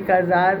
1000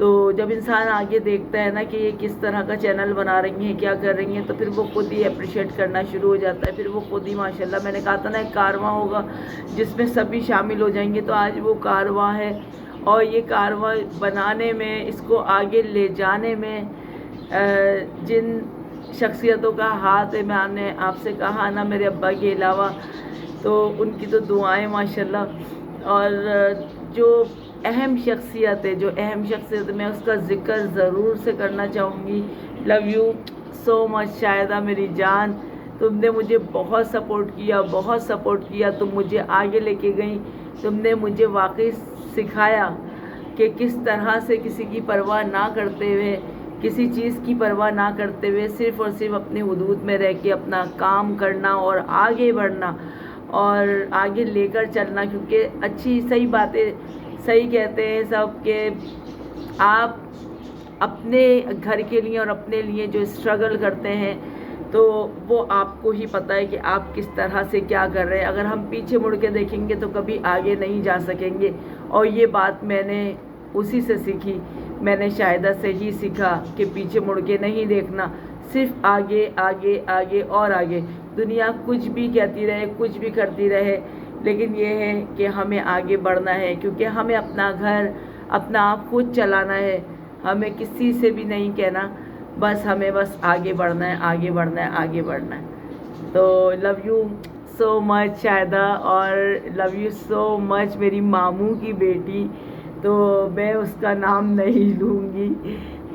تو جب انسان آگے دیکھتا ہے نا کہ یہ کس طرح کا چینل بنا رہی ہیں، کیا کر رہی ہیں، تو پھر وہ خود ہی اپریشیٹ کرنا شروع ہو جاتا ہے، پھر وہ خود ہی ماشاءاللہ، میں نے کہا تھا نا ایک کارواں ہوگا جس میں سبھی شامل ہو جائیں گے، تو آج وہ کارواں ہے، اور یہ کارواں بنانے میں، اس کو آگے لے جانے میں جن شخصیتوں کا ہاتھ ہے، میں نے آپ سے کہا نا میرے ابا کے علاوہ، تو ان کی تو دعائیں ماشاءاللہ، اور جو اہم شخصیت ہے میں اس کا ذکر ضرور سے کرنا چاہوں گی. لو یو سو مچ شاہدہ میری جان، تم نے مجھے بہت سپورٹ کیا، تم مجھے آگے لے کے گئیں، تم نے مجھے واقعی سکھایا کہ کس طرح سے کسی کی پرواہ نہ کرتے ہوئے، کسی چیز کی پرواہ نہ کرتے ہوئے، صرف اور صرف اپنی حدود میں رہ کے اپنا کام کرنا اور آگے بڑھنا اور آگے لے کر چلنا. کیونکہ اچھی صحیح باتیں صحیح کہتے ہیں سب کہ آپ اپنے گھر کے لیے اور اپنے لیے جو اسٹرگل کرتے ہیں تو وہ آپ کو ہی پتہ ہے کہ آپ کس طرح سے کیا کر رہے ہیں. اگر ہم پیچھے مڑ کے دیکھیں گے تو کبھی آگے نہیں جا سکیں گے، اور یہ بات میں نے اسی سے سیکھی، میں نے شاہدہ سے ہی سیکھا کہ پیچھے مڑ کے نہیں دیکھنا، صرف آگے آگے آگے اور آگے. دنیا کچھ بھی کہتی رہے، کچھ بھی کرتی رہے، لیکن یہ ہے کہ ہمیں آگے بڑھنا ہے، کیونکہ ہمیں اپنا گھر اپنا آپ خود چلانا ہے، ہمیں کسی سے بھی نہیں کہنا، ہمیں بس آگے بڑھنا ہے، آگے بڑھنا ہے، آگے بڑھنا ہے. تو لو یو سو مچ شاہدہ، اور لو یو سو مچ میری ماموں کی بیٹی. تو میں اس کا نام نہیں لوں گی،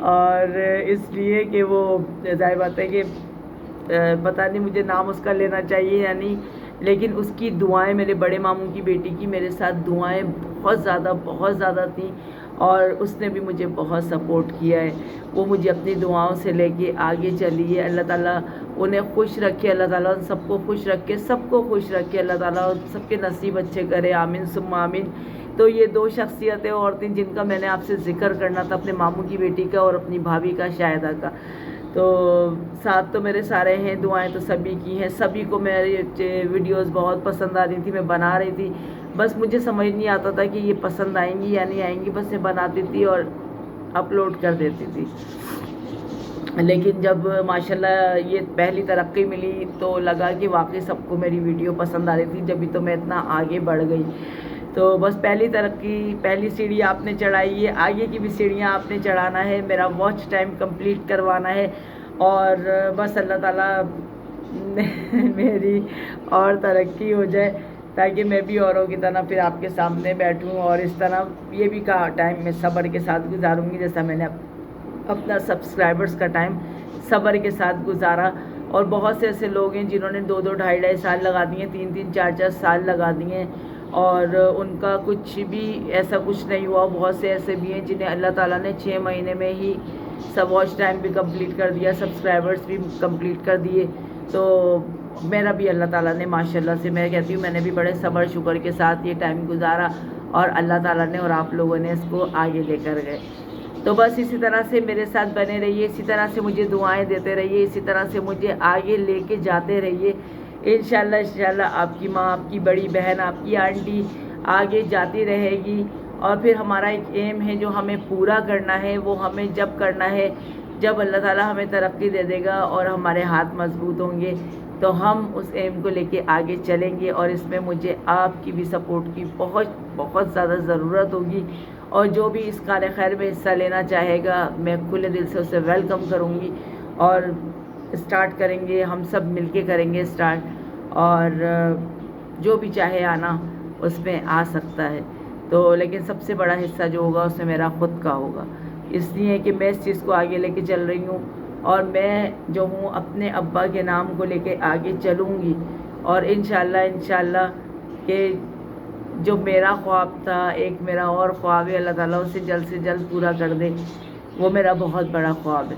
اور اس لیے کہ وہ ظاہر بات ہے کہ پتہ نہیں مجھے نام اس کا لینا چاہیے یا نہیں، لیکن اس کی دعائیں، میرے بڑے ماموں کی بیٹی کی میرے ساتھ دعائیں بہت زیادہ تھیں، اور اس نے بھی مجھے بہت سپورٹ کیا ہے. وہ مجھے اپنی دعاؤں سے لے کے آگے چلی ہے. اللہ تعالیٰ انہیں خوش رکھے، اللہ تعالیٰ ان سب کو خوش رکھے، سب کو خوش رکھے، اللہ تعالیٰ سب کے نصیب اچھے کرے، آمین ثم آمین. تو یہ دو شخصیتیں عورتیں جن کا میں نے آپ سے ذکر کرنا تھا، اپنے ماموں کی بیٹی کا اور اپنی بھابھی کا شاہدہ کا. تو ساتھ تو میرے سارے ہیں، دعائیں تو سبھی کی ہیں، سبھی کو میری ویڈیوز بہت پسند آ رہی تھی، میں بنا رہی تھی، بس مجھے سمجھ نہیں آتا تھا کہ یہ پسند آئیں گی یا نہیں آئیں گی، بس میں بناتی تھی اور اپلوڈ کر دیتی تھی. لیکن جب ماشاءاللہ یہ پہلی ترقی ملی تو لگا کہ واقعی سب کو میری ویڈیو پسند آ رہی تھی، جبھی تو میں اتنا آگے بڑھ گئی. تو بس پہلی ترقی، پہلی سیڑھی آپ نے چڑھائی ہے، آگے کی بھی سیڑھیاں آپ نے چڑھانا ہے، میرا واچ ٹائم کمپلیٹ کروانا ہے، اور بس اللہ تعالیٰ میری اور ترقی ہو جائے تاکہ میں بھی اوروں کی طرح پھر آپ کے سامنے بیٹھوں، اور اس طرح یہ بھی کا ٹائم میں صبر کے ساتھ گزاروں گی، جیسا میں نے اپنا سبسکرائبرز کا ٹائم صبر کے ساتھ گزارا. اور بہت سے ایسے لوگ ہیں جنہوں نے 2 2 سال لگا دیے، 3 3 4 4 سال لگا دیے، اور ان کا کچھ بھی ایسا کچھ نہیں ہوا. بہت سے ایسے بھی ہیں جنہیں اللہ تعالیٰ نے 6 مہینے میں ہی سب واچ ٹائم بھی کمپلیٹ کر دیا، سبسکرائبرز بھی کمپلیٹ کر دیے. تو میرا بھی اللہ تعالیٰ نے ماشاءاللہ سے، میں کہتی ہوں میں نے بھی بڑے صبر شکر کے ساتھ یہ ٹائم گزارا، اور اللہ تعالیٰ نے اور آپ لوگوں نے اس کو آگے لے کر گئے. تو بس اسی طرح سے میرے ساتھ بنے رہیے، اسی طرح سے مجھے دعائیں دیتے رہیے، اسی طرح سے مجھے آگے لے کے جاتے رہیے. انشاءاللہ آپ کی ماں، آپ کی بڑی بہن، آپ کی آنٹی آگے جاتی رہے گی. اور پھر ہمارا ایک ایم ہے جو ہمیں پورا کرنا ہے، وہ ہمیں جب کرنا ہے جب اللہ تعالیٰ ہمیں ترقی دے دے گا اور ہمارے ہاتھ مضبوط ہوں گے، تو ہم اس ایم کو لے کے آگے چلیں گے. اور اس میں مجھے آپ کی بھی سپورٹ کی بہت زیادہ ضرورت ہوگی، اور جو بھی اس کار خیر میں حصہ لینا چاہے گا میں کھلے دل سے اسے ویلکم کروں گی، اور اسٹارٹ کریں گے، ہم سب مل کے کریں گے اسٹارٹ. اور جو بھی چاہے آنا اس میں آ سکتا ہے. تو لیکن سب سے بڑا حصہ جو ہوگا اس میں میرا خود کا ہوگا، اس لیے کہ میں اس چیز کو آگے لے کے چل رہی ہوں، اور میں جو ہوں اپنے ابا کے نام کو لے کے آگے چلوں گی. اور انشاءاللہ کہ جو میرا خواب تھا، ایک میرا اور خواب ہے، اللہ تعالیٰ اسے جلد سے جلد پورا کر دے، وہ میرا بہت بڑا خواب ہے.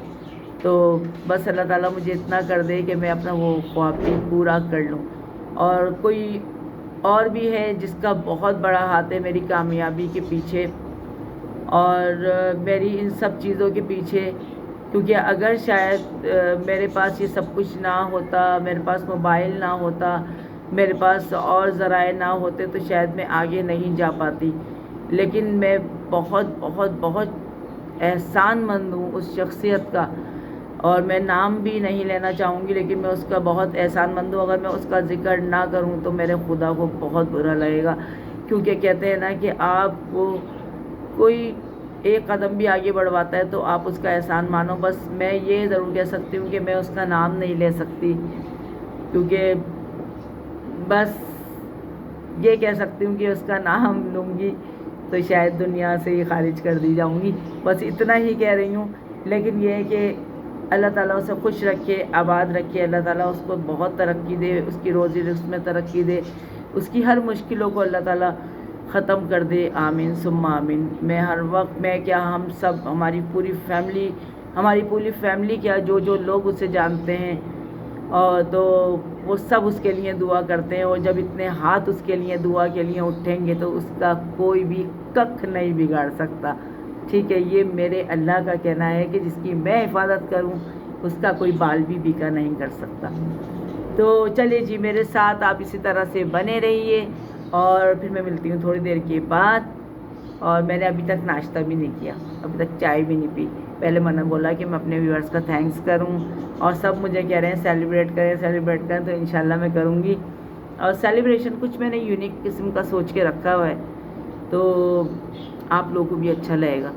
تو بس اللہ تعالیٰ مجھے اتنا کر دے کہ میں اپنا وہ خواب بھی پورا کر لوں. اور کوئی اور بھی ہے جس کا بہت بڑا ہاتھ ہے میری کامیابی کے پیچھے اور میری ان سب چیزوں کے پیچھے، کیونکہ اگر شاید میرے پاس یہ سب کچھ نہ ہوتا، میرے پاس موبائل نہ ہوتا، میرے پاس اور ذرائع نہ ہوتے، تو شاید میں آگے نہیں جا پاتی. لیکن میں بہت احسان مند ہوں اس شخصیت کا، اور میں نام بھی نہیں لینا چاہوں گی، لیکن میں اس کا بہت احسان مند ہوں۔ اگر میں اس کا ذکر نہ کروں تو میرے خدا کو بہت برا لگے گا، کیونکہ کہتے ہیں نا کہ آپ کو کوئی ایک قدم بھی آگے بڑھواتا ہے تو آپ اس کا احسان مانو۔ بس میں یہ ضرور کہہ سکتی ہوں کہ میں اس کا نام نہیں لے سکتی، کیونکہ بس یہ کہہ سکتی ہوں کہ اس کا نام لوں گی تو شاید دنیا سے ہی خارج کر دی جاؤں گی، بس اتنا ہی کہہ رہی ہوں۔ لیکن یہ ہے کہ اللہ تعالیٰ اسے خوش رکھے، آباد رکھے، اللہ تعالیٰ اس کو بہت ترقی دے، اس کی روزی رزق میں ترقی دے، اس کی ہر مشکلوں کو اللہ تعالیٰ ختم کر دے، آمین ثم آمین۔ میں ہر وقت، میں کیا، ہم سب، ہماری پوری فیملی کیا، جو لوگ اسے جانتے ہیں اور تو وہ سب اس کے لیے دعا کرتے ہیں، اور جب اتنے ہاتھ اس کے لیے دعا کے لیے اٹھیں گے تو اس کا کوئی بھی ککھ نہیں بگاڑ سکتا، ٹھیک ہے۔ یہ میرے اللہ کا کہنا ہے کہ جس کی میں حفاظت کروں اس کا کوئی بال بھی بیکا نہیں کر سکتا۔ تو چلیے جی، میرے ساتھ آپ اسی طرح سے بنے رہیے، اور پھر میں ملتی ہوں تھوڑی دیر کے بعد۔ اور میں نے ابھی تک ناشتہ بھی نہیں کیا، ابھی تک چائے بھی نہیں پی۔ پہلے میں نے بولا کہ میں اپنے ویورز کا تھینکس کروں، اور سب مجھے کہہ رہے ہیں سیلیبریٹ کریں، تو انشاءاللہ میں کروں گی۔ اور سیلیبریشن کچھ میں نے یونیک قسم کا سوچ کے رکھا ہوا ہے، تو آپ لوگوں کو بھی اچھا لگے گا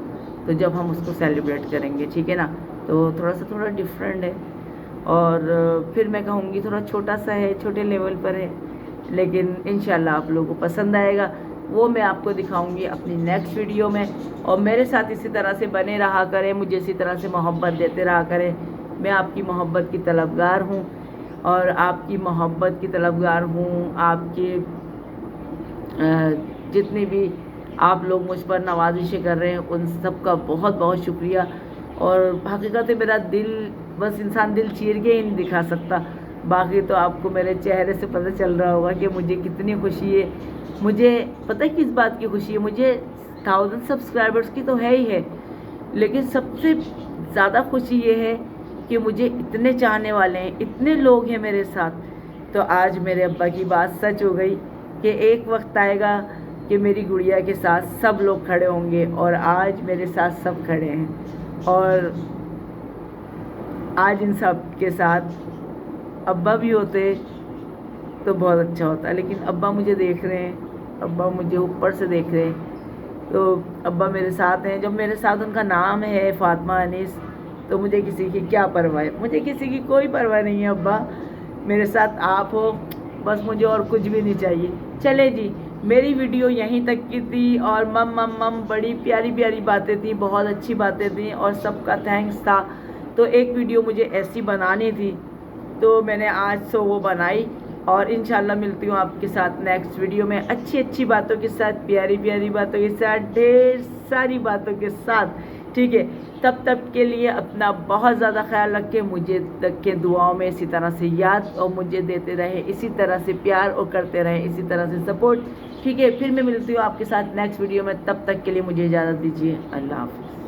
تو جب ہم اس کو سیلیبریٹ کریں گے، ٹھیک ہے نا۔ تو تھوڑا ڈفرینٹ ہے، اور پھر میں کہوں گی تھوڑا چھوٹا سا ہے، چھوٹے لیول پر ہے، لیکن انشاءاللہ آپ لوگوں کو پسند آئے گا۔ وہ میں آپ کو دکھاؤں گی اپنی نیکسٹ ویڈیو میں، اور میرے ساتھ اسی طرح سے بنے رہا کریں، مجھے اسی طرح سے محبت دیتے رہا کریں۔ میں آپ کی محبت کی طلبگار ہوں، اور آپ کی محبت کی طلبگار ہوں، آپ کے جتنی بھی آپ لوگ مجھ پر نوازشیں کر رہے ہیں ان سب کا بہت بہت شکریہ۔ اور حقیقت میرا دل، بس انسان دل چیر کے ہی نہیں دکھا سکتا، باقی تو آپ کو میرے چہرے سے پتہ چل رہا ہوگا کہ مجھے کتنی خوشی ہے۔ مجھے پتہ ہے کس بات کی خوشی ہے، مجھے 1000 سبسکرائبرز کی تو ہے ہی ہے، لیکن سب سے زیادہ خوشی یہ ہے کہ مجھے اتنے چاہنے والے ہیں، اتنے لوگ ہیں میرے ساتھ۔ تو آج میرے ابا کی بات سچ ہو گئی کہ ایک وقت آئے گا کہ میری گڑیا کے ساتھ سب لوگ کھڑے ہوں گے، اور آج میرے ساتھ سب کھڑے ہیں، اور آج ان سب کے ساتھ ابا بھی ہوتے تو بہت اچھا ہوتا، لیکن ابا مجھے دیکھ رہے ہیں، ابا مجھے اوپر سے دیکھ رہے ہیں، تو ابا میرے ساتھ ہیں۔ جب میرے ساتھ ان کا نام ہے فاطمہ انیس، تو مجھے کسی کی کیا پرواہ ہے، مجھے کسی کی کوئی پرواہ نہیں ہے۔ ابا میرے ساتھ آپ ہو، بس مجھے اور کچھ بھی نہیں چاہیے۔ چلے جی، میری ویڈیو یہیں تک کی تھی، اور بڑی پیاری پیاری باتیں تھیں، بہت اچھی باتیں تھیں، اور سب کا تھینکس تھا۔ تو ایک ویڈیو مجھے ایسی بنانی تھی تو میں نے آج وہ بنائی، اور انشاءاللہ ملتی ہوں آپ کے ساتھ نیکسٹ ویڈیو میں، اچھی باتوں کے ساتھ، پیاری پیاری باتوں کے ساتھ، ڈھیر ساری باتوں کے ساتھ، ٹھیک ہے۔ تب تک کے لیے اپنا بہت زیادہ خیال رکھیں، مجھے تک کے دعاؤں میں اسی طرح سے یاد، اور مجھے دیتے رہے اسی طرح سے پیار، اور کرتے رہے اسی طرح سے سپورٹ، ٹھیک ہے۔ پھر میں ملتی ہوں آپ کے ساتھ نیکسٹ ویڈیو میں، تب تک کے لیے مجھے اجازت دیجیے، اللہ حافظ۔